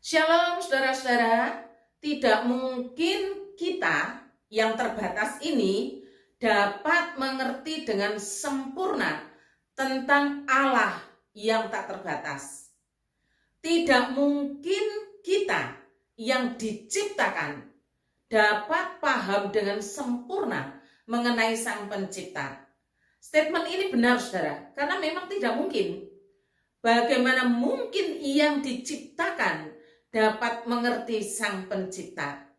Shalom saudara-saudara, tidak mungkin kita yang terbatas ini dapat mengerti dengan sempurna tentang Allah yang tak terbatas. Tidak mungkin kita yang diciptakan dapat paham dengan sempurna mengenai Sang Pencipta. Statement ini benar saudara, karena memang tidak mungkin. Bagaimana mungkin yang diciptakan dapat mengerti Sang Pencipta?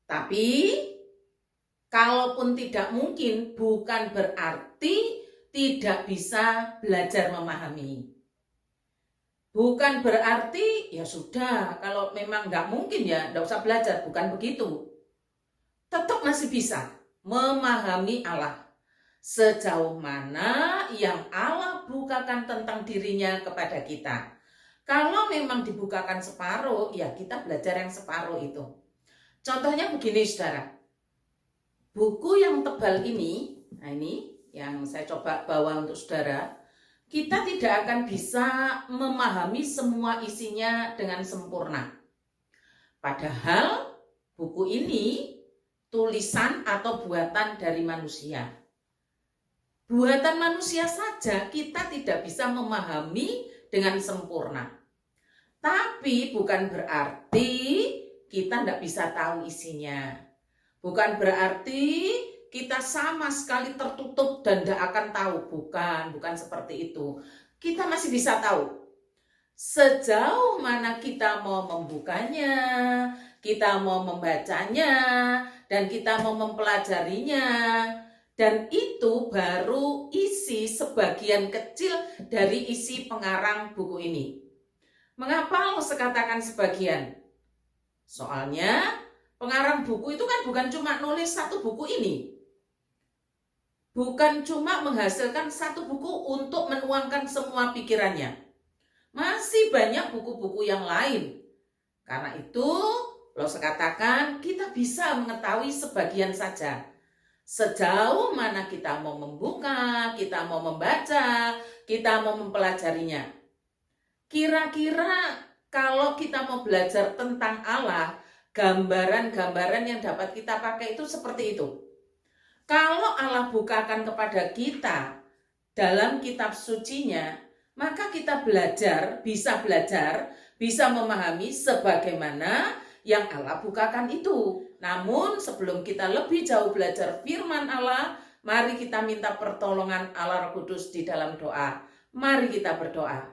Tapi, kalaupun tidak mungkin, bukan berarti tidak bisa belajar memahami. Bukan berarti, ya sudah, kalau memang nggak mungkin ya nggak usah belajar. Bukan begitu. Tetap masih bisa memahami Allah. Sejauh mana yang Allah bukakan tentang dirinya kepada kita. Kalau memang dibukakan separuh, ya kita belajar yang separuh itu. Contohnya begini saudara. Buku yang tebal ini, nah ini yang saya coba bawa untuk saudara, kita tidak akan bisa memahami semua isinya dengan sempurna. Padahal buku ini tulisan atau buatan dari manusia. Buatan manusia saja kita tidak bisa memahami dengan sempurna. Tapi bukan berarti kita tidak bisa tahu isinya. Bukan berarti kita sama sekali tertutup dan tidak akan tahu. Bukan seperti itu. Kita masih bisa tahu. Sejauh mana kita mau membukanya, kita mau membacanya, dan kita mau mempelajarinya. Dan itu baru isi sebagian kecil dari isi pengarang buku ini. Mengapa lo sekatakan sebagian? Soalnya pengarang buku itu kan bukan cuma nulis satu buku ini. Bukan cuma menghasilkan satu buku untuk menuangkan semua pikirannya. Masih banyak buku-buku yang lain. Karena itu lo sekatakan kita bisa mengetahui sebagian saja. Sejauh mana kita mau membuka, kita mau membaca, kita mau mempelajarinya. Kira-kira kalau kita mau belajar tentang Allah, gambaran-gambaran yang dapat kita pakai itu seperti itu. Kalau Allah bukakan kepada kita dalam kitab sucinya, maka kita bisa memahami sebagaimana yang Allah bukakan itu. Namun sebelum kita lebih jauh belajar firman Allah, mari kita minta pertolongan Allah Roh Kudus di dalam doa. Mari kita berdoa.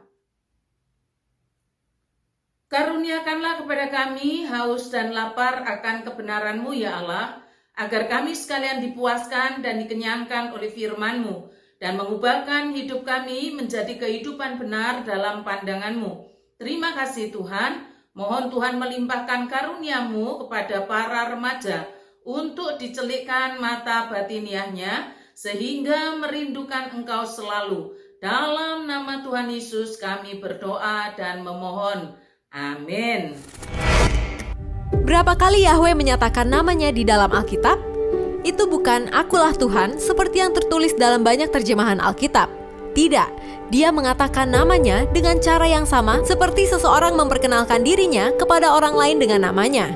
Karuniakanlah kepada kami haus dan lapar akan kebenaran-Mu ya Allah, agar kami sekalian dipuaskan dan dikenyangkan oleh firman-Mu, dan mengubahkan hidup kami menjadi kehidupan benar dalam pandangan-Mu. Terima kasih Tuhan. Mohon Tuhan melimpahkan karunia-Mu kepada para remaja untuk dicelikkan mata batiniahnya sehingga merindukan Engkau selalu. Dalam nama Tuhan Yesus kami berdoa dan memohon. Amin. Berapa kali Yahweh menyatakan namanya di dalam Alkitab? Itu bukan akulah Tuhan seperti yang tertulis dalam banyak terjemahan Alkitab. Tidak, dia mengatakan namanya dengan cara yang sama seperti seseorang memperkenalkan dirinya kepada orang lain dengan namanya.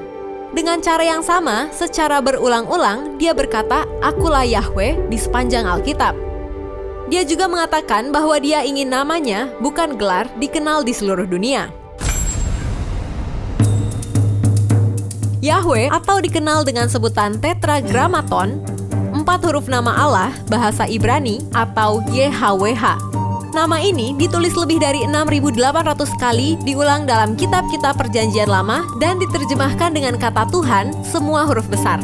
Dengan cara yang sama, secara berulang-ulang, dia berkata, akulah Yahweh di sepanjang Alkitab. Dia juga mengatakan bahwa dia ingin namanya, bukan gelar, dikenal di seluruh dunia. Yahweh atau dikenal dengan sebutan Tetragrammaton, 4 huruf nama Allah, bahasa Ibrani, atau YHWH. Nama ini ditulis lebih dari 6.800 kali, diulang dalam kitab-kitab Perjanjian Lama, dan diterjemahkan dengan kata Tuhan, semua huruf besar.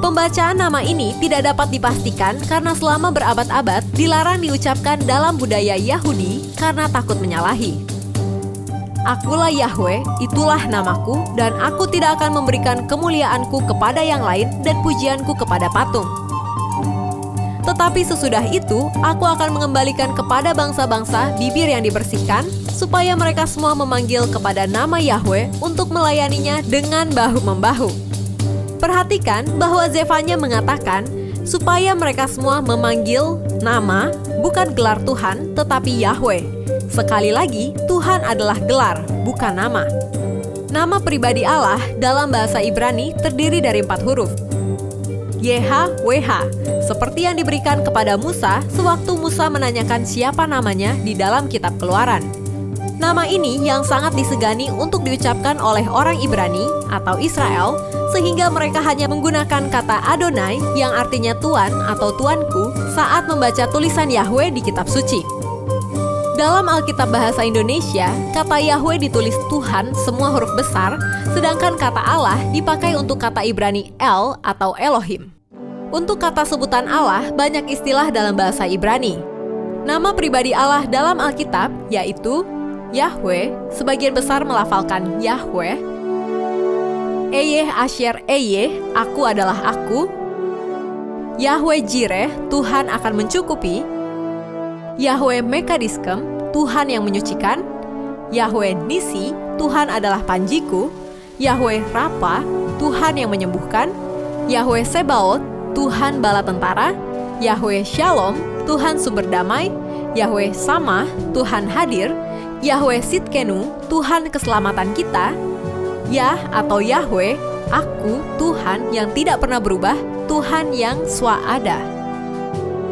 Pembacaan nama ini tidak dapat dipastikan karena selama berabad-abad dilarang diucapkan dalam budaya Yahudi karena takut menyalahi. Akulah Yahweh, itulah namaku, dan aku tidak akan memberikan kemuliaanku kepada yang lain dan pujianku kepada patung. Tetapi sesudah itu, aku akan mengembalikan kepada bangsa-bangsa bibir yang dibersihkan, supaya mereka semua memanggil kepada nama Yahweh untuk melayaninya dengan bahu-membahu. Perhatikan bahwa Zefanya mengatakan, supaya mereka semua memanggil nama, bukan gelar Tuhan, tetapi Yahweh. Sekali lagi, Tuhan adalah gelar, bukan nama. Nama pribadi Allah dalam bahasa Ibrani terdiri dari 4 huruf. YHWH, seperti yang diberikan kepada Musa sewaktu Musa menanyakan siapa namanya di dalam kitab Keluaran. Nama ini yang sangat disegani untuk diucapkan oleh orang Ibrani atau Israel, sehingga mereka hanya menggunakan kata Adonai yang artinya Tuan atau Tuanku saat membaca tulisan Yahweh di kitab suci. Dalam Alkitab Bahasa Indonesia, kata Yahweh ditulis Tuhan semua huruf besar, sedangkan kata Allah dipakai untuk kata Ibrani El atau Elohim. Untuk kata sebutan Allah, banyak istilah dalam bahasa Ibrani. Nama pribadi Allah dalam Alkitab yaitu Yahweh, sebagian besar melafalkan Yahweh. Eyeh Asher Eyeh, aku adalah aku. Yahweh Jireh, Tuhan akan mencukupi. Yahweh Mekadiskem, Tuhan yang menyucikan. Yahweh Nisi, Tuhan adalah panjiku. Yahweh Rapa, Tuhan yang menyembuhkan. Yahweh Sebaot, Tuhan bala tentara. Yahweh Shalom, Tuhan sumber damai. Yahweh Samah, Tuhan hadir. Yahweh Sitkenu, Tuhan keselamatan kita. Yah atau Yahweh, aku, Tuhan yang tidak pernah berubah, Tuhan yang swa'ada.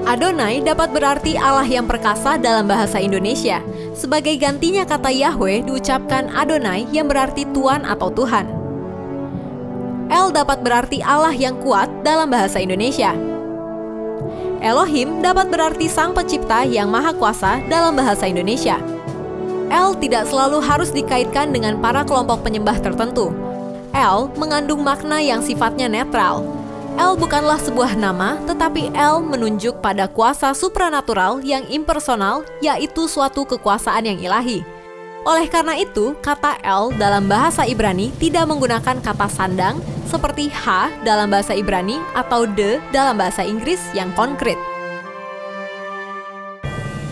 Adonai dapat berarti Allah yang perkasa dalam bahasa Indonesia. Sebagai gantinya kata Yahweh diucapkan Adonai yang berarti Tuan atau Tuhan. El dapat berarti Allah yang kuat dalam bahasa Indonesia. Elohim dapat berarti Sang Pencipta yang Maha Kuasa dalam bahasa Indonesia. El tidak selalu harus dikaitkan dengan para kelompok penyembah tertentu. El mengandung makna yang sifatnya netral. El bukanlah sebuah nama, tetapi El menunjuk pada kuasa supranatural yang impersonal, yaitu suatu kekuasaan yang ilahi. Oleh karena itu, kata El dalam bahasa Ibrani tidak menggunakan kata sandang, seperti H dalam bahasa Ibrani atau de dalam bahasa Inggris yang konkret.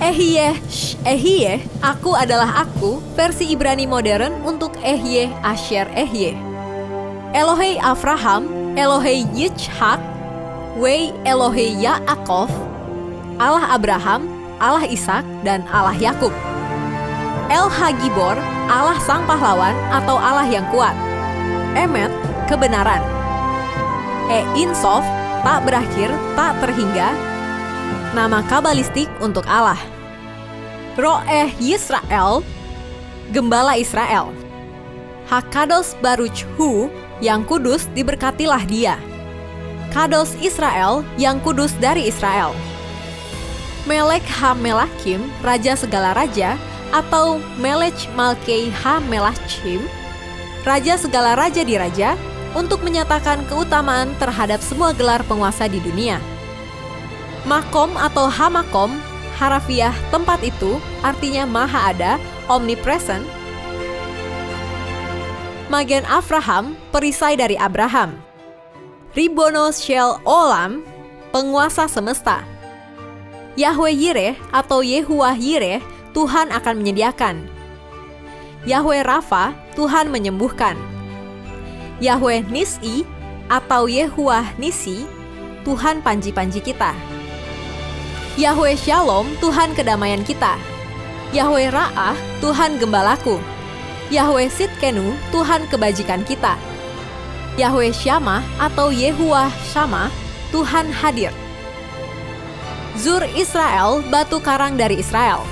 Ehyeh, aku adalah aku, versi Ibrani modern untuk Ehyeh Asher Ehyeh. Elohei Avraham, Elohei Yitzhak, Wei Elohei Yaakov, Allah Abraham, Allah Ishak, dan Allah Yakub. El Hagibor, Allah Sang Pahlawan atau Allah yang kuat. Emet, kebenaran. Insof, tak berakhir, tak terhingga. Nama kabalistik untuk Allah. Ro'eh Yisrael, Gembala Israel. Hakados Baruch Hu, yang kudus diberkatilah dia. Kados Israel, yang kudus dari Israel. Melek Ha-Melakim, Raja segala raja, atau Melech Malkei Ha-Melachim, Raja segala raja di raja, untuk menyatakan keutamaan terhadap semua gelar penguasa di dunia. Makom atau Hamakom, harafiah tempat itu, artinya maha ada, omnipresent. Magen Avraham, perisai dari Abraham. Ribono Shel Olam, penguasa semesta. Yahweh Yireh atau Yehuwah Yireh, Tuhan akan menyediakan. Yahweh Rafa, Tuhan menyembuhkan. Yahweh Nis'i atau Yehuwah Nisi, Tuhan panji-panji kita. Yahweh Shalom, Tuhan kedamaian kita. Yahweh Ra'ah, Tuhan gembalaku. Yahweh Sitkenu, Tuhan kebajikan kita. Yahweh Syamah atau Yehuwah Syamah, Tuhan hadir. Zur Israel, batu karang dari Israel.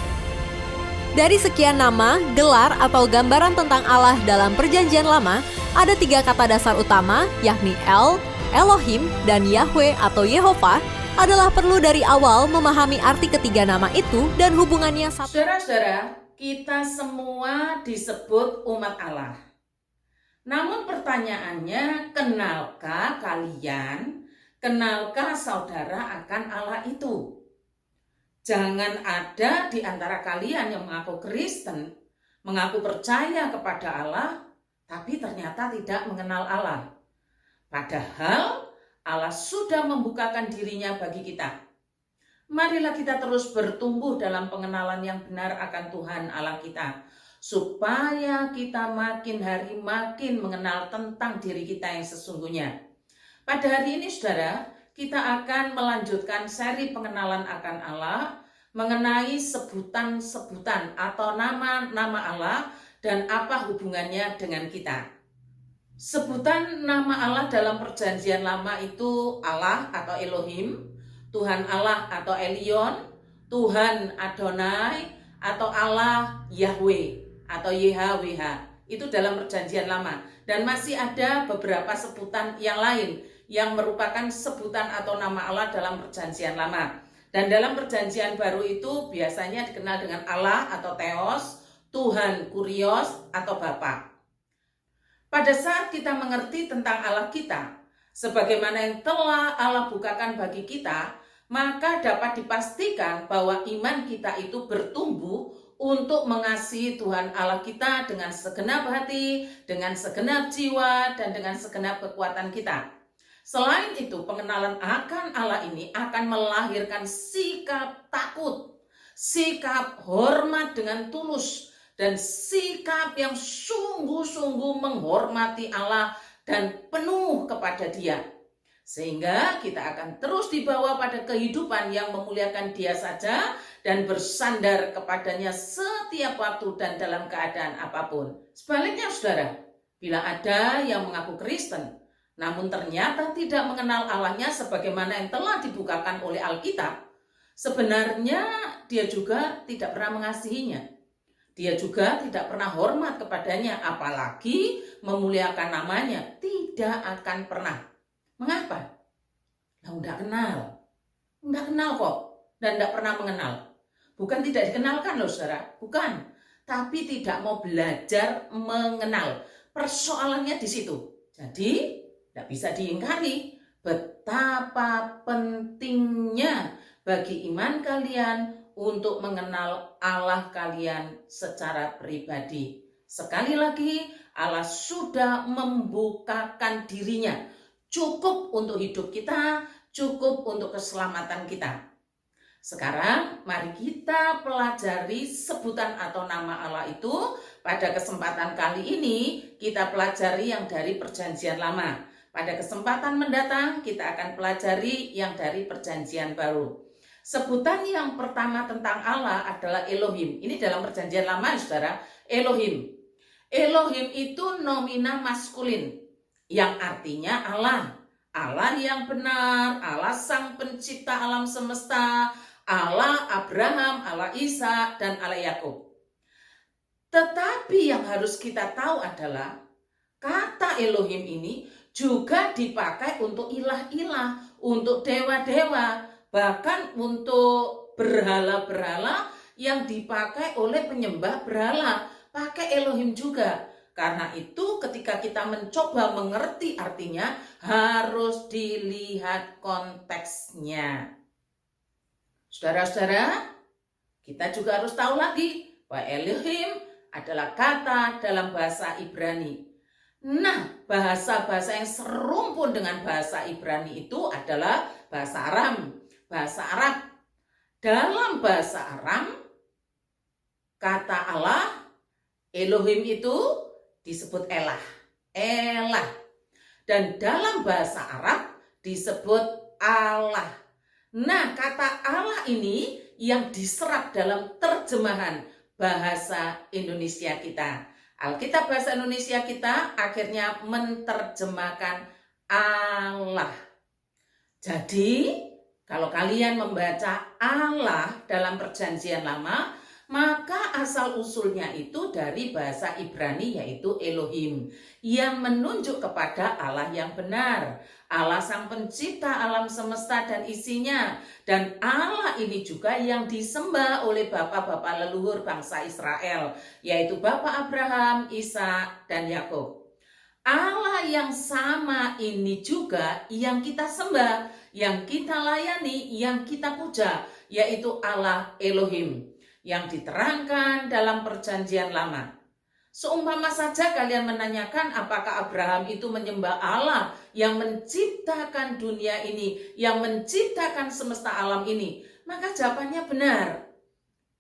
Dari sekian nama, gelar atau gambaran tentang Allah dalam Perjanjian Lama, ada 3 kata dasar utama, yakni El, Elohim, dan Yahweh atau Yehova, adalah perlu dari awal memahami arti ketiga nama itu dan hubungannya satu. Saudara-saudara, kita semua disebut umat Allah. Namun pertanyaannya, kenalkah kalian, kenalkah saudara akan Allah itu? Jangan ada di antara kalian yang mengaku Kristen, mengaku percaya kepada Allah, tapi ternyata tidak mengenal Allah. Padahal Allah sudah membukakan dirinya bagi kita. Marilah kita terus bertumbuh dalam pengenalan yang benar akan Tuhan Allah kita, supaya kita makin hari makin mengenal tentang diri kita yang sesungguhnya. Pada hari ini, saudara, kita akan melanjutkan seri pengenalan akan Allah, mengenai sebutan-sebutan atau nama-nama Allah dan apa hubungannya dengan kita. Sebutan nama Allah dalam perjanjian lama itu Allah atau Elohim, Tuhan Allah atau Elyon, Tuhan Adonai, atau Allah Yahweh atau YHWH. Itu dalam perjanjian lama. Dan masih ada beberapa sebutan yang lain yang merupakan sebutan atau nama Allah dalam perjanjian lama. Dan dalam perjanjian baru itu biasanya dikenal dengan Allah atau Theos, Tuhan Kurios atau Bapa. Pada saat kita mengerti tentang Allah kita, sebagaimana yang telah Allah bukakan bagi kita, maka dapat dipastikan bahwa iman kita itu bertumbuh untuk mengasihi Tuhan Allah kita dengan segenap hati, dengan segenap jiwa, dan dengan segenap kekuatan kita. Selain itu, pengenalan akan Allah ini akan melahirkan sikap takut, sikap hormat dengan tulus, dan sikap yang sungguh-sungguh menghormati Allah dan penuh kepada Dia. Sehingga kita akan terus dibawa pada kehidupan yang memuliakan Dia saja dan bersandar kepadanya setiap waktu dan dalam keadaan apapun. Sebaliknya saudara, bila ada yang mengaku Kristen, namun ternyata tidak mengenal Allahnya sebagaimana yang telah dibukakan oleh Alkitab, sebenarnya dia juga tidak pernah mengasihinya. Dia juga tidak pernah hormat kepadanya, apalagi memuliakan namanya. Tidak akan pernah. Mengapa? Nah, tidak kenal. Tidak kenal kok. Dan tidak pernah mengenal. Bukan tidak dikenalkan loh saudara. Bukan. Tapi tidak mau belajar mengenal. Persoalannya di situ. Jadi, tidak bisa diingkari betapa pentingnya bagi iman kalian untuk mengenal Allah kalian secara pribadi. Sekali lagi, Allah sudah membukakan dirinya. Cukup untuk hidup kita, cukup untuk keselamatan kita. Sekarang mari kita pelajari sebutan atau nama Allah itu. Pada kesempatan kali ini kita pelajari yang dari perjanjian lama. Pada kesempatan mendatang kita akan pelajari yang dari perjanjian baru. Sebutan yang pertama tentang Allah adalah Elohim. Ini dalam perjanjian lama saudara, Elohim. Elohim itu nomina maskulin yang artinya Allah. Allah yang benar, Allah sang pencipta alam semesta, Allah Abraham, Allah Ishak, dan Allah Yakub. Tetapi yang harus kita tahu adalah kata Elohim ini juga dipakai untuk ilah-ilah, untuk dewa-dewa, bahkan untuk berhala-berhala yang dipakai oleh penyembah berhala. Pakai Elohim juga. Karena itu ketika kita mencoba mengerti artinya, harus dilihat konteksnya. Saudara-saudara, kita juga harus tahu lagi bahwa Elohim adalah kata dalam bahasa Ibrani. Nah, bahasa-bahasa yang serumpun dengan bahasa Ibrani itu adalah bahasa Aram, bahasa Arab. Dalam bahasa Aram, kata Allah, Elohim itu disebut Elah, Elah. Dan dalam bahasa Arab disebut Allah. Nah, kata Allah ini yang diserap dalam terjemahan bahasa Indonesia kita. Alkitab bahasa Indonesia kita akhirnya menerjemahkan Allah. Jadi, kalau kalian membaca Allah dalam perjanjian lama, maka asal-usulnya itu dari bahasa Ibrani yaitu Elohim, yang menunjuk kepada Allah yang benar, Allah sang pencipta alam semesta dan isinya. Dan Allah ini juga yang disembah oleh bapak-bapak leluhur bangsa Israel, yaitu Bapak Abraham, Ishak, dan Yakub. Allah yang sama ini juga yang kita sembah, yang kita layani, yang kita puja, yaitu Allah Elohim, yang diterangkan dalam perjanjian lama. Seumpama saja kalian menanyakan apakah Abraham itu menyembah Allah yang menciptakan dunia ini, yang menciptakan semesta alam ini, maka jawabannya benar.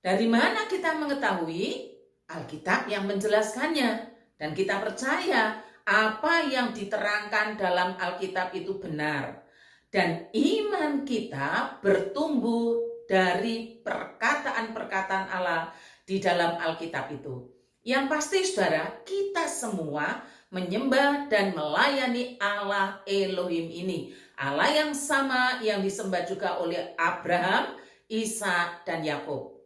Dari mana kita mengetahui? Alkitab yang menjelaskannya. Dan kita percaya apa yang diterangkan dalam Alkitab itu benar. Dan iman kita bertumbuh dari perkataan-perkataan Allah di dalam Alkitab itu. Yang pasti saudara, kita semua menyembah dan melayani Allah Elohim ini. Allah yang sama yang disembah juga oleh Abraham, Ishak, dan Yakub.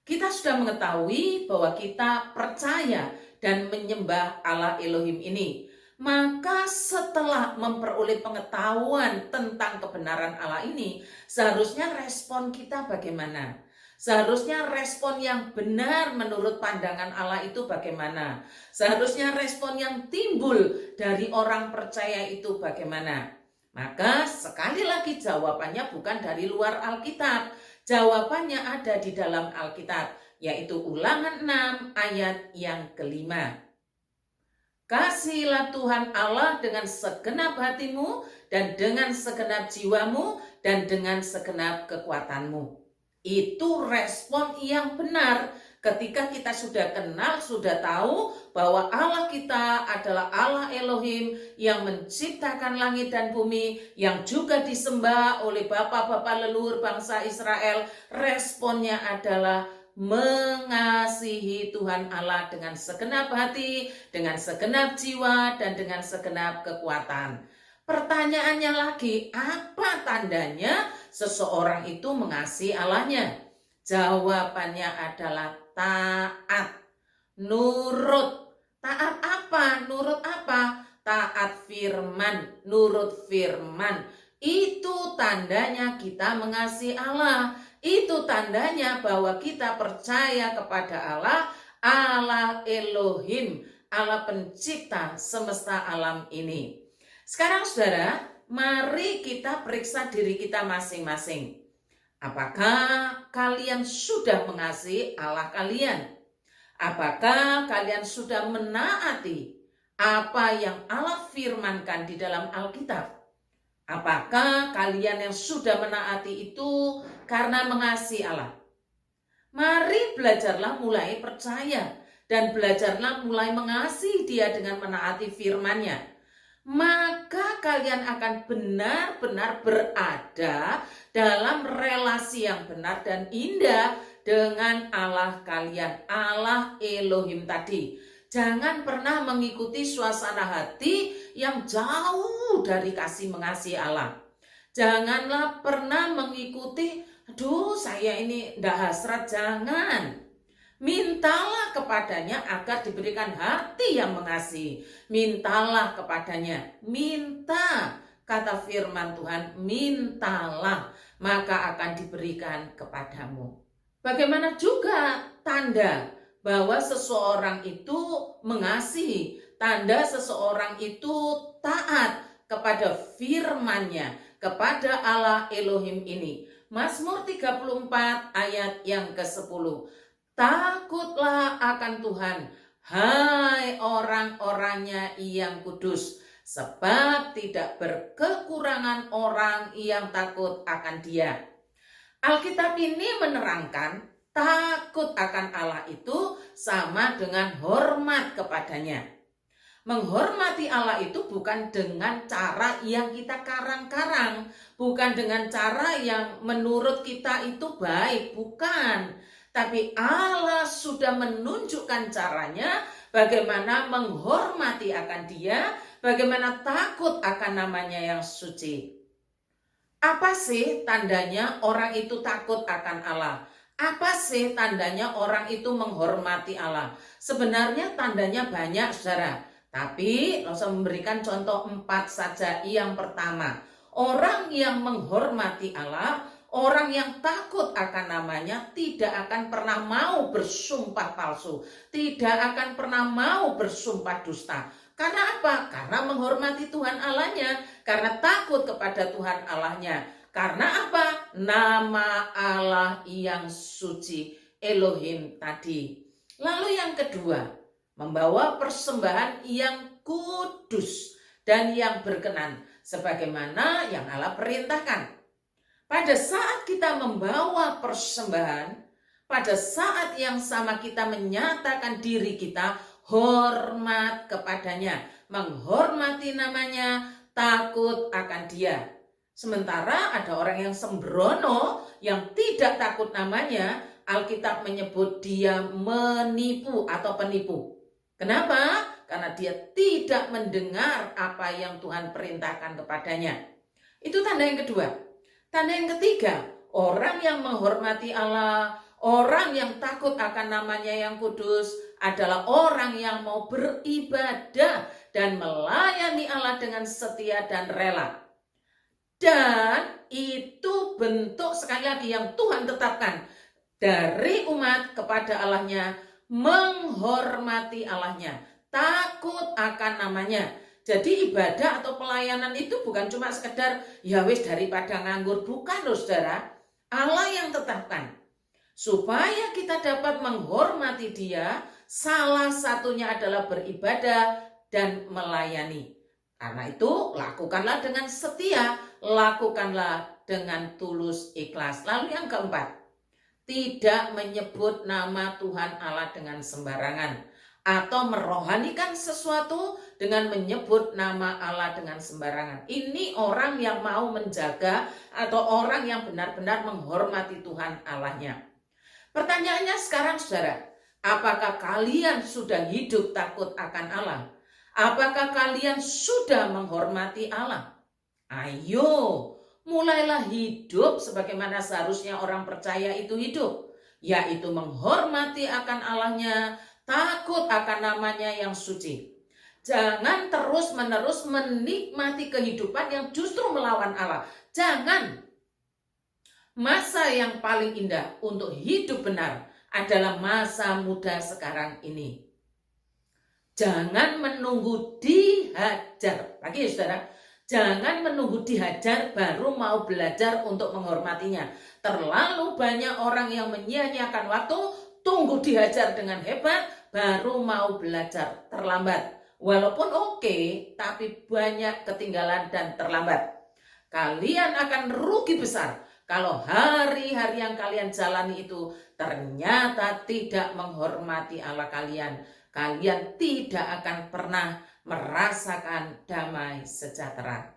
Kita sudah mengetahui bahwa kita percaya dan menyembah Allah Elohim ini. Maka setelah memperoleh pengetahuan tentang kebenaran Allah ini, seharusnya respon kita bagaimana? Seharusnya respon yang benar menurut pandangan Allah itu bagaimana? Seharusnya respon yang timbul dari orang percaya itu bagaimana? Maka sekali lagi jawabannya bukan dari luar Alkitab. Jawabannya ada di dalam Alkitab, yaitu Ulangan 6 ayat yang kelima. Kasihilah Tuhan Allah dengan segenap hatimu dan dengan segenap jiwamu dan dengan segenap kekuatanmu. Itu respon yang benar ketika kita sudah kenal, sudah tahu bahwa Allah kita adalah Allah Elohim yang menciptakan langit dan bumi, yang juga disembah oleh bapak-bapak leluhur bangsa Israel. Responnya adalah mengasihi Tuhan Allah dengan segenap hati, dengan segenap jiwa, dan dengan segenap kekuatan. Pertanyaannya lagi, apa tandanya seseorang itu mengasihi Allahnya? Jawabannya adalah taat, nurut. Taat apa? Nurut apa? Taat firman, nurut firman. Itu tandanya kita mengasihi Allah. Itu tandanya bahwa kita percaya kepada Allah, Allah Elohim, Allah pencipta semesta alam ini. Sekarang saudara, mari kita periksa diri kita masing-masing. Apakah kalian sudah mengasihi Allah kalian? Apakah kalian sudah menaati apa yang Allah firmankan di dalam Alkitab? Apakah kalian yang sudah menaati itu karena mengasihi Allah? Mari belajarlah mulai percaya dan belajarlah mulai mengasihi Dia dengan menaati firman-Nya. Maka kalian akan benar-benar berada dalam relasi yang benar dan indah dengan Allah kalian, Allah Elohim tadi. Jangan pernah mengikuti suasana hati yang jauh dari kasih mengasihi Allah. Janganlah pernah mengikuti, aduh saya ini ndak hasrat, jangan. Mintalah kepadanya agar diberikan hati yang mengasihi. Mintalah kepadanya, minta, kata firman Tuhan, mintalah, maka akan diberikan kepadamu. Bagaimana juga tanda bahwa seseorang itu mengasihi, tanda seseorang itu taat kepada firman-Nya, kepada Allah Elohim ini. Mazmur 34 ayat yang ke-10. Takutlah akan Tuhan, hai orang-orangnya yang kudus, sebab tidak berkekurangan orang yang takut akan Dia. Alkitab ini menerangkan takut akan Allah itu sama dengan hormat kepadanya. Menghormati Allah itu bukan dengan cara yang kita karang-karang, bukan dengan cara yang menurut kita itu baik, bukan. Tapi Allah sudah menunjukkan caranya bagaimana menghormati akan Dia, bagaimana takut akan namanya yang suci. Apa sih tandanya orang itu takut akan Allah? Apa sih tandanya orang itu menghormati Allah? Sebenarnya tandanya banyak saudara. Tapi saya memberikan contoh 4 saja. Yang pertama, orang yang menghormati Allah, orang yang takut akan namanya tidak akan pernah mau bersumpah palsu. Tidak akan pernah mau bersumpah dusta. Karena apa? Karena menghormati Tuhan Allahnya. Karena takut kepada Tuhan Allahnya. Karena apa? Nama Allah yang suci, Elohim tadi. Lalu yang kedua, membawa persembahan yang kudus dan yang berkenan. Sebagaimana yang Allah perintahkan. Pada saat kita membawa persembahan, pada saat yang sama kita menyatakan diri kita hormat kepadanya, menghormati namanya, takut akan Dia. Sementara ada orang yang sembrono, yang tidak takut namanya, Alkitab menyebut dia menipu atau penipu. Kenapa? Karena dia tidak mendengar apa yang Tuhan perintahkan kepadanya. Itu tanda yang kedua. Tanda yang ketiga, orang yang menghormati Allah, orang yang takut akan namanya yang kudus adalah orang yang mau beribadah dan melayani Allah dengan setia dan rela. Dan itu bentuk sekali lagi yang Tuhan tetapkan dari umat kepada Allahnya, menghormati Allahnya, takut akan namanya. Jadi ibadah atau pelayanan itu bukan cuma sekedar ya wis daripada nganggur, bukan loh saudara. Allah yang tetapkan. Supaya kita dapat menghormati Dia, salah satunya adalah beribadah dan melayani. Karena itu lakukanlah dengan setia, lakukanlah dengan tulus ikhlas. Lalu yang keempat, tidak menyebut nama Tuhan Allah dengan sembarangan atau merohanikan sesuatu dengan menyebut nama Allah dengan sembarangan. Ini orang yang mau menjaga atau orang yang benar-benar menghormati Tuhan Allahnya. Pertanyaannya sekarang saudara, apakah kalian sudah hidup takut akan Allah? Apakah kalian sudah menghormati Allah? Ayo, mulailah hidup sebagaimana seharusnya orang percaya itu hidup, yaitu menghormati akan Allahnya, takut akan namanya yang suci. Jangan terus-menerus menikmati kehidupan yang justru melawan Allah. Jangan. Masa yang paling indah untuk hidup benar adalah masa muda sekarang ini. Jangan menunggu dihajar. Lagi ya saudara, jangan menunggu dihajar baru mau belajar untuk menghormatinya. Terlalu banyak orang yang menyia-nyiakan waktu, tunggu dihajar dengan hebat, baru mau belajar, terlambat. Walaupun oke, tapi banyak ketinggalan dan terlambat. Kalian akan rugi besar kalau hari-hari yang kalian jalani itu ternyata tidak menghormati Allah kalian. Kalian tidak akan pernah merasakan damai sejahtera.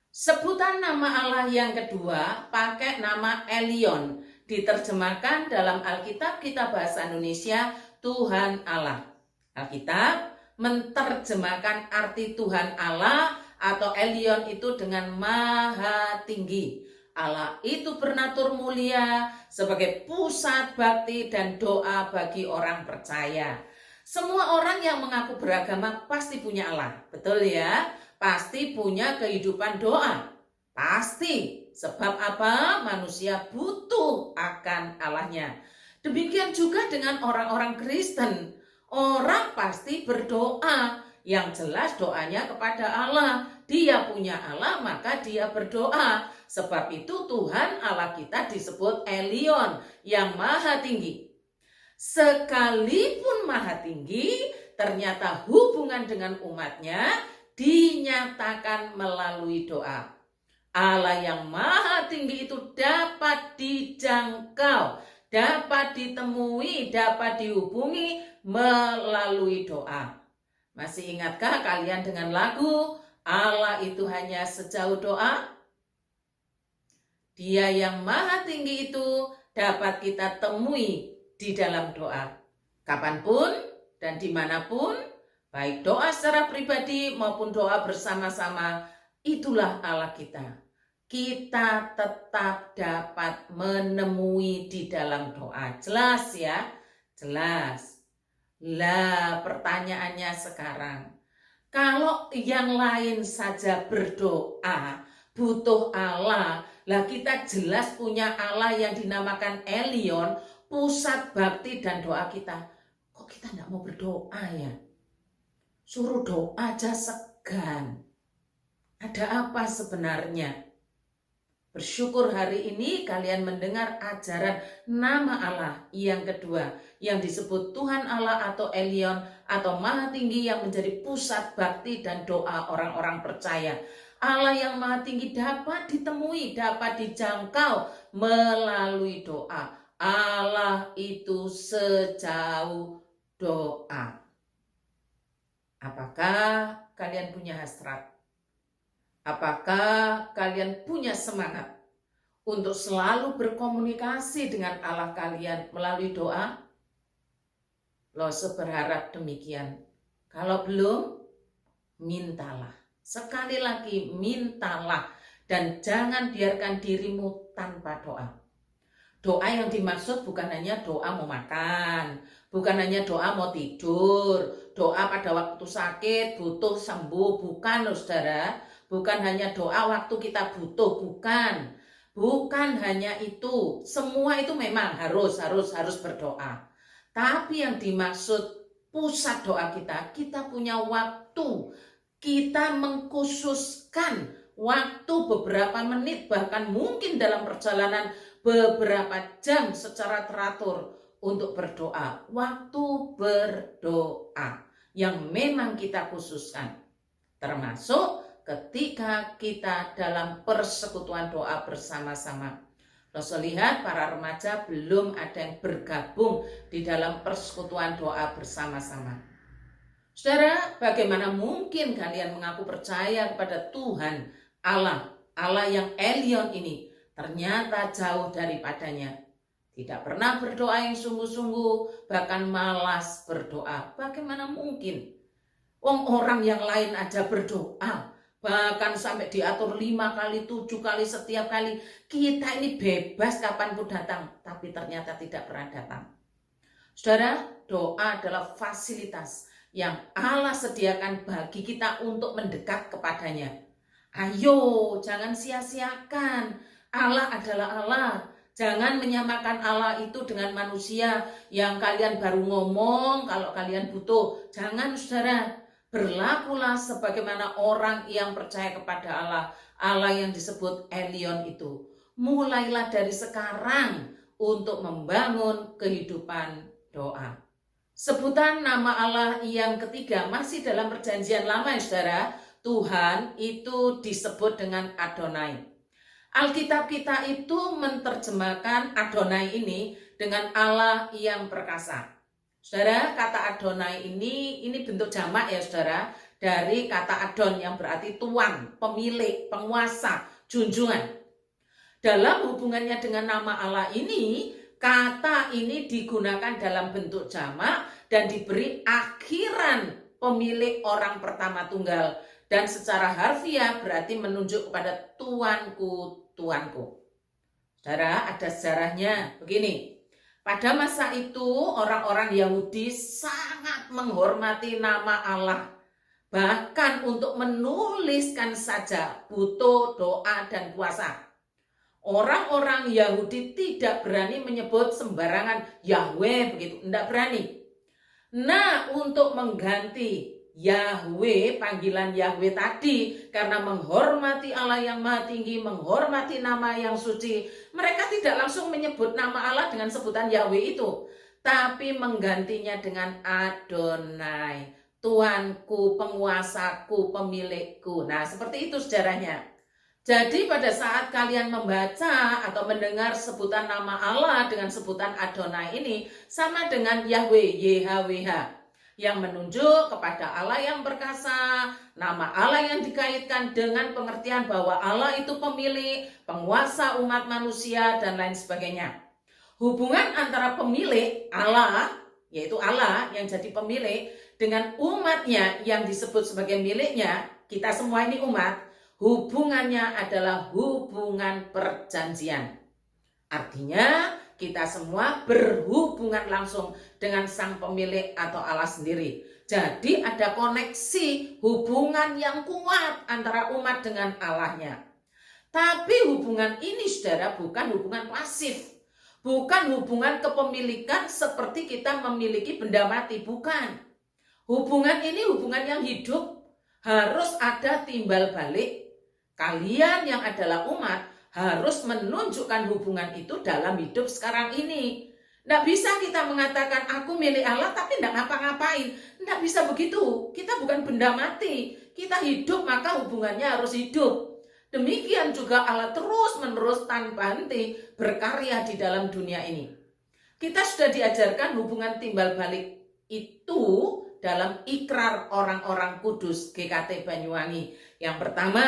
Sebutan nama Allah yang kedua pakai nama Elyon. Diterjemahkan dalam Alkitab kita bahasa Indonesia Tuhan Allah. Alkitab menerjemahkan arti Tuhan Allah atau Elyon itu dengan maha tinggi. Allah itu bernatur mulia sebagai pusat bakti dan doa bagi orang percaya. Semua orang yang mengaku beragama pasti punya Allah, betul ya? Pasti punya kehidupan doa. Pasti. Sebab apa? Manusia butuh akan Allahnya. Demikian juga dengan orang-orang Kristen. Orang pasti berdoa. Yang jelas doanya kepada Allah. Dia punya Allah maka dia berdoa. Sebab itu Tuhan Allah kita disebut Elyon yang maha tinggi. Sekalipun maha tinggi, ternyata hubungan dengan umatnya dinyatakan melalui doa. Allah yang maha tinggi itu dapat dijangkau, dapat ditemui, dapat dihubungi melalui doa. Masih ingatkah kalian dengan lagu Allah itu hanya sejauh doa? Dia yang maha tinggi itu dapat kita temui di dalam doa. Kapanpun dan dimanapun, baik doa secara pribadi maupun doa bersama-sama, itulah Allah kita. Kita tetap dapat menemui di dalam doa. Jelas ya? Jelas. Lah pertanyaannya sekarang, kalau yang lain saja berdoa, butuh Allah, lah kita jelas punya Allah yang dinamakan Elyon, pusat bakti dan doa kita. Kok kita tidak mau berdoa ya? Suruh doa aja segan. Ada apa sebenarnya? Bersyukur hari ini kalian mendengar ajaran nama Allah yang kedua, yang disebut Tuhan Allah atau Elyon atau Maha Tinggi yang menjadi pusat bakti dan doa orang-orang percaya. Allah yang Maha Tinggi dapat ditemui, dapat dijangkau melalui doa. Allah itu sejauh doa. Apakah kalian punya hasrat? Apakah kalian punya semangat untuk selalu berkomunikasi dengan Allah kalian melalui doa? Loh, berharap demikian. Kalau belum, mintalah. Sekali lagi, mintalah. Dan jangan biarkan dirimu tanpa doa. Doa yang dimaksud bukan hanya doa mau makan, bukan hanya doa mau tidur, doa pada waktu sakit, butuh sembuh, bukan loh saudara. Bukan hanya doa waktu kita butuh, bukan. Bukan hanya itu, semua itu memang harus berdoa. Tapi yang dimaksud pusat doa kita punya waktu. Kita mengkhususkan waktu beberapa menit, bahkan mungkin dalam perjalanan beberapa jam secara teratur untuk berdoa. Waktu berdoa yang memang kita khususkan. Termasuk ketika kita dalam persekutuan doa bersama-sama. Rasul lihat para remaja belum ada yang bergabung di dalam persekutuan doa bersama-sama. Saudara, bagaimana mungkin kalian mengaku percaya kepada Tuhan Allah yang Elyon ini, ternyata jauh daripadanya. Tidak pernah berdoa yang sungguh-sungguh, bahkan malas berdoa. Bagaimana mungkin? Orang yang lain aja berdoa, bahkan sampai diatur 5 kali, 7 kali, setiap kali. Kita ini bebas kapanpun datang, tapi ternyata tidak pernah datang. Saudara, doa adalah fasilitas yang Allah sediakan bagi kita untuk mendekat kepadanya. Ayo, jangan sia-siakan. Allah adalah Allah. Jangan menyamakan Allah itu dengan manusia yang kalian baru ngomong kalau kalian butuh. Jangan saudara, berlakulah sebagaimana orang yang percaya kepada Allah. Allah yang disebut Elyon itu. Mulailah dari sekarang untuk membangun kehidupan doa. Sebutan nama Allah yang ketiga masih dalam perjanjian lama ya saudara. Tuhan itu disebut dengan Adonai. Alkitab kita itu menerjemahkan Adonai ini dengan Allah yang perkasa. Saudara, kata Adonai ini bentuk jamak ya saudara, dari kata Adon yang berarti tuan, pemilik, penguasa, junjungan. Dalam hubungannya dengan nama Allah ini, kata ini digunakan dalam bentuk jamak dan diberi akhiran pemilik orang pertama tunggal. Dan secara harfiah berarti menunjuk kepada tuanku, tuanku. Saudara, ada sejarahnya begini. Pada masa itu orang-orang Yahudi sangat menghormati nama Allah. Bahkan untuk menuliskan saja butuh doa dan puasa. Orang-orang Yahudi tidak berani menyebut sembarangan Yahweh begitu, tidak berani. Nah, untuk mengganti Yahweh, panggilan Yahweh tadi, karena menghormati Allah yang Maha Tinggi, menghormati nama yang suci, mereka tidak langsung menyebut nama Allah dengan sebutan Yahweh itu, tapi menggantinya dengan Adonai, Tuanku, penguasaku, pemilikku. Nah, seperti itu sejarahnya. Jadi pada saat kalian membaca atau mendengar sebutan nama Allah dengan sebutan Adonai ini, sama dengan Yahweh, YHWH, yang menunjuk kepada Allah yang perkasa, nama Allah yang dikaitkan dengan pengertian bahwa Allah itu pemilik, penguasa umat manusia, dan lain sebagainya. Hubungan antara pemilik Allah, yaitu Allah yang jadi pemilik, dengan umatnya yang disebut sebagai miliknya, kita semua ini umat, hubungannya adalah hubungan perjanjian. Artinya, kita semua berhubungan langsung dengan sang pemilik atau Allah sendiri. Jadi ada koneksi hubungan yang kuat antara umat dengan Allahnya. Tapi hubungan ini saudara bukan hubungan pasif. Bukan hubungan kepemilikan seperti kita memiliki benda mati, bukan. Hubungan ini hubungan yang hidup, harus ada timbal balik. Kalian yang adalah umat harus menunjukkan hubungan itu dalam hidup sekarang ini. Tidak bisa kita mengatakan aku milik Allah tapi tidak ngapa-ngapain. Tidak bisa begitu. Kita bukan benda mati. Kita hidup maka hubungannya harus hidup. Demikian juga Allah terus-menerus tanpa henti berkarya di dalam dunia ini. Kita sudah diajarkan hubungan timbal balik itu dalam ikrar orang-orang kudus GKT Banyuwangi. Yang pertama,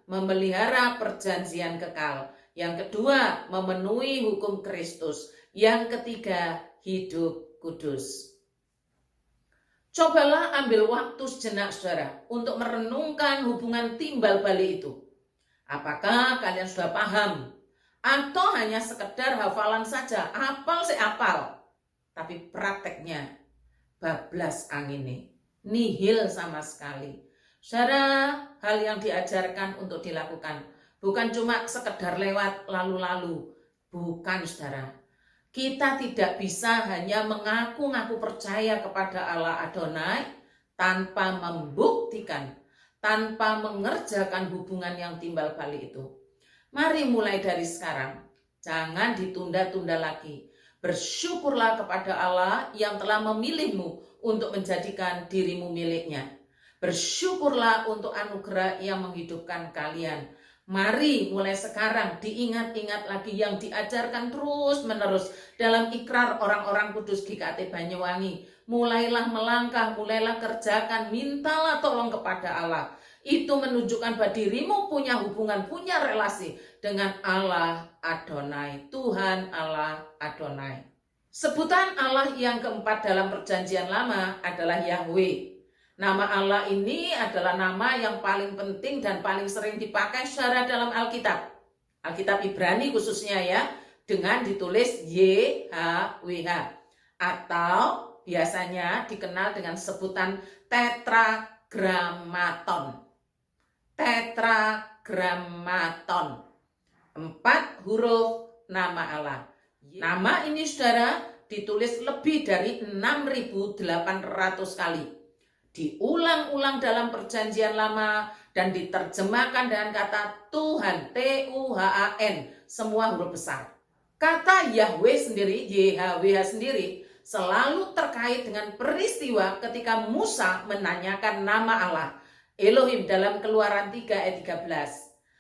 memelihara perjanjian kekal. Yang kedua, memenuhi hukum Kristus. Yang ketiga, hidup kudus. Cobalah ambil waktu sejenak saudara untuk merenungkan hubungan timbal balik itu. Apakah kalian sudah paham? Atau hanya sekedar hafalan saja, apal apal. Tapi prakteknya bablas angin nih, nihil sama sekali. Saudara, hal yang diajarkan untuk dilakukan bukan cuma sekedar lewat lalu-lalu. Bukan saudara. Kita tidak bisa hanya mengaku-ngaku percaya kepada Allah Adonai tanpa membuktikan, tanpa mengerjakan hubungan yang timbal balik itu. Mari mulai dari sekarang, jangan ditunda-tunda lagi. Bersyukurlah kepada Allah yang telah memilihmu untuk menjadikan dirimu miliknya. Bersyukurlah untuk anugerah yang menghidupkan kalian. Mari mulai sekarang diingat-ingat lagi yang diajarkan terus-menerus dalam ikrar orang-orang kudus GKT Banyuwangi. Mulailah melangkah, mulailah kerjakan, mintalah tolong kepada Allah. Itu menunjukkan bahwa dirimu punya hubungan, punya relasi dengan Allah Adonai, Tuhan Allah Adonai. Sebutan Allah yang keempat dalam perjanjian lama adalah Yahweh. Nama Allah ini adalah nama yang paling penting dan paling sering dipakai secara dalam Alkitab. Alkitab Ibrani khususnya ya, dengan ditulis YHWH. Atau biasanya dikenal dengan sebutan tetragrammaton. Tetragrammaton. 4 huruf nama Allah. Nama ini saudara ditulis lebih dari 6.800 kali. Diulang-ulang dalam perjanjian lama dan diterjemahkan dengan kata Tuhan, T-U-H-A-N, semua huruf besar. Kata Yahweh sendiri, YHWH sendiri, selalu terkait dengan peristiwa ketika Musa menanyakan nama Allah, Elohim dalam Keluaran 3 ayat 13.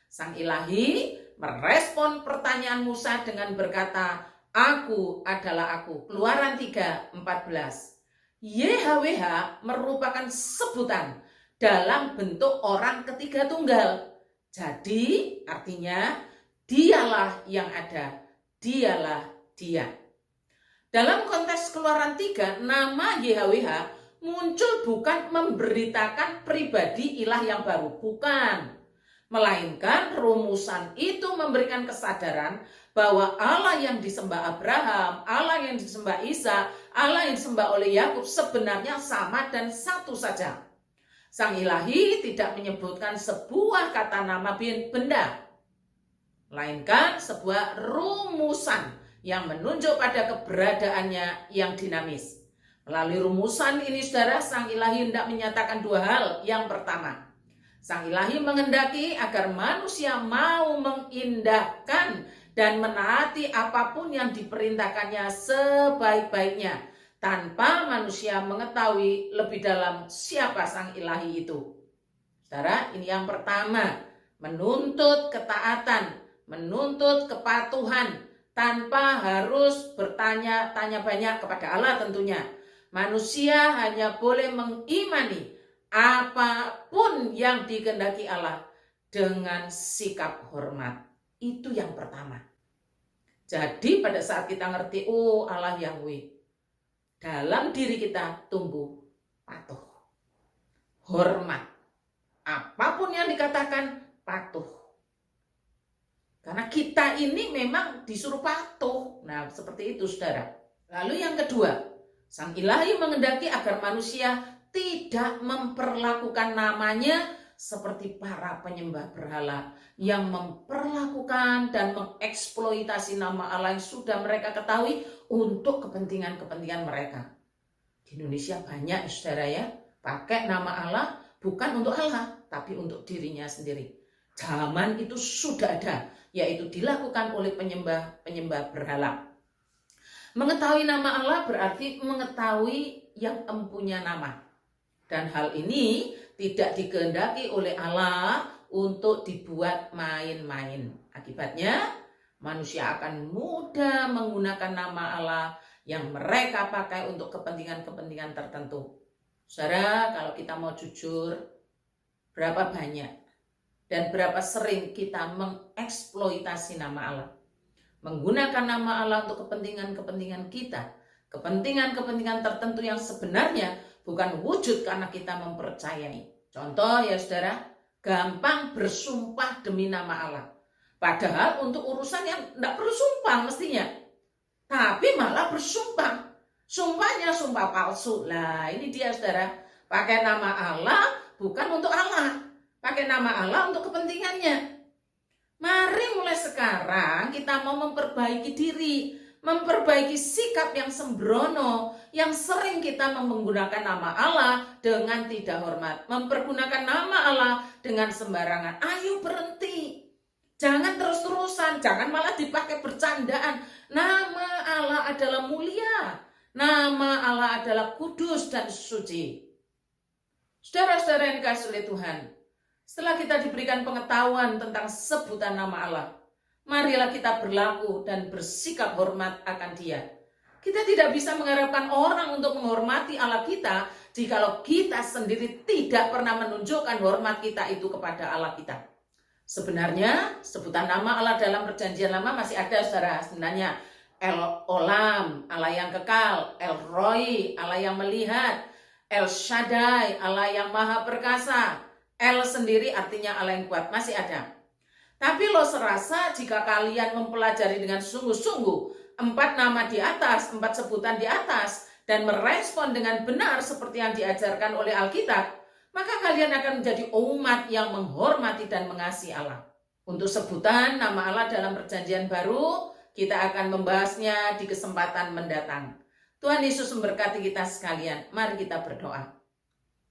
Sang Ilahi merespon pertanyaan Musa dengan berkata, Aku adalah aku. Keluaran 3, 14. YHWH merupakan sebutan dalam bentuk orang ketiga tunggal. Jadi artinya dialah yang ada, dialah dia. Dalam konteks Keluaran 3, nama YHWH muncul bukan memberitakan pribadi ilah yang baru, bukan. Melainkan rumusan itu memberikan kesadaran bahwa Allah yang disembah Abraham, Allah yang disembah Isa, Allah yang disembah oleh Yakub sebenarnya sama dan satu saja. Sang Ilahi tidak menyebutkan sebuah kata nama benda, melainkan sebuah rumusan yang menunjuk pada keberadaannya yang dinamis. Melalui rumusan ini saudara, Sang Ilahi hendak menyatakan dua hal. Yang pertama, Sang Ilahi menghendaki agar manusia mau mengindahkan dan menaati apapun yang diperintahkannya sebaik-baiknya, tanpa manusia mengetahui lebih dalam siapa Sang Ilahi itu. Saudara, ini yang pertama, menuntut ketaatan, menuntut kepatuhan, tanpa harus bertanya-tanya banyak kepada Allah tentunya. Manusia hanya boleh mengimani apapun yang dikehendaki Allah dengan sikap hormat. Itu yang pertama. Jadi pada saat kita ngerti, oh Allah Yahweh, dalam diri kita tumbuh patuh, hormat. Apapun yang dikatakan patuh. Karena kita ini memang disuruh patuh. Nah seperti itu saudara. Lalu yang kedua, Sang Ilahi menghendaki agar manusia tidak memperlakukan namanya seperti para penyembah berhala yang memperlakukan dan mengeksploitasi nama Allah yang sudah mereka ketahui untuk kepentingan-kepentingan mereka. Di Indonesia banyak saudara ya, pakai nama Allah bukan untuk Allah, tapi untuk dirinya sendiri. Zaman itu sudah ada, yaitu dilakukan oleh penyembah berhala. Mengetahui nama Allah berarti mengetahui yang empunya nama. Dan hal ini tidak dikehendaki oleh Allah untuk dibuat main-main. Akibatnya manusia akan mudah menggunakan nama Allah yang mereka pakai untuk kepentingan-kepentingan tertentu. Saudara, kalau kita mau jujur, berapa banyak Dan berapa sering kita mengeksploitasi nama Allah. Menggunakan nama Allah untuk kepentingan-kepentingan kita. Kepentingan-kepentingan tertentu yang sebenarnya bukan wujud karena kita mempercayai. Contoh ya saudara, gampang bersumpah demi nama Allah. Padahal untuk urusan yang tidak perlu sumpah mestinya. Tapi malah bersumpah. Sumpahnya sumpah palsu. Lah ini dia saudara. Pakai nama Allah bukan untuk Allah. Pakai nama Allah untuk kepentingannya. Mari mulai sekarang kita mau memperbaiki diri. Memperbaiki sikap yang sembrono. Yang sering kita menggunakan nama Allah dengan tidak hormat. Mempergunakan nama Allah dengan sembarangan. Ayo berhenti. Jangan terus-terusan. Jangan malah dipakai bercandaan. Nama Allah adalah mulia. Nama Allah adalah kudus dan suci. Saudara-saudara yang dikasihi oleh Tuhan, setelah kita diberikan pengetahuan tentang sebutan nama Allah, marilah kita berlaku dan bersikap hormat akan Dia. Kita tidak bisa mengharapkan orang untuk menghormati Allah kita jikalau kita sendiri tidak pernah menunjukkan hormat kita itu kepada Allah kita. Sebenarnya sebutan nama Allah dalam perjanjian lama masih ada saudara. Sebenarnya El Olam, Allah yang kekal, El Roi, Allah yang melihat, El Shaddai, Allah yang maha perkasa, El sendiri artinya Allah yang kuat, masih ada. Tapi lo serasa jika kalian mempelajari dengan sungguh-sungguh 4 nama di atas, 4 sebutan di atas, dan merespon dengan benar seperti yang diajarkan oleh Alkitab, maka kalian akan menjadi umat yang menghormati dan mengasihi Allah. Untuk sebutan nama Allah dalam perjanjian baru, kita akan membahasnya di kesempatan mendatang. Tuhan Yesus memberkati kita sekalian. Mari kita berdoa.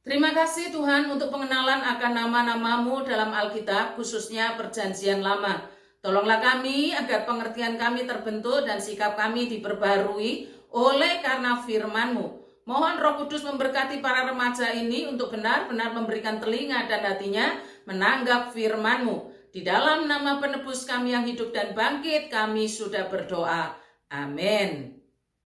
Terima kasih Tuhan untuk pengenalan akan nama-nama-Mu dalam Alkitab, khususnya perjanjian lama. Tolonglah kami agar pengertian kami terbentuk dan sikap kami diperbarui oleh karena firman-Mu. Mohon Roh Kudus memberkati para remaja ini untuk benar-benar memberikan telinga dan hatinya menanggap firman-Mu. Di dalam nama penebus kami yang hidup dan bangkit, kami sudah berdoa. Amin.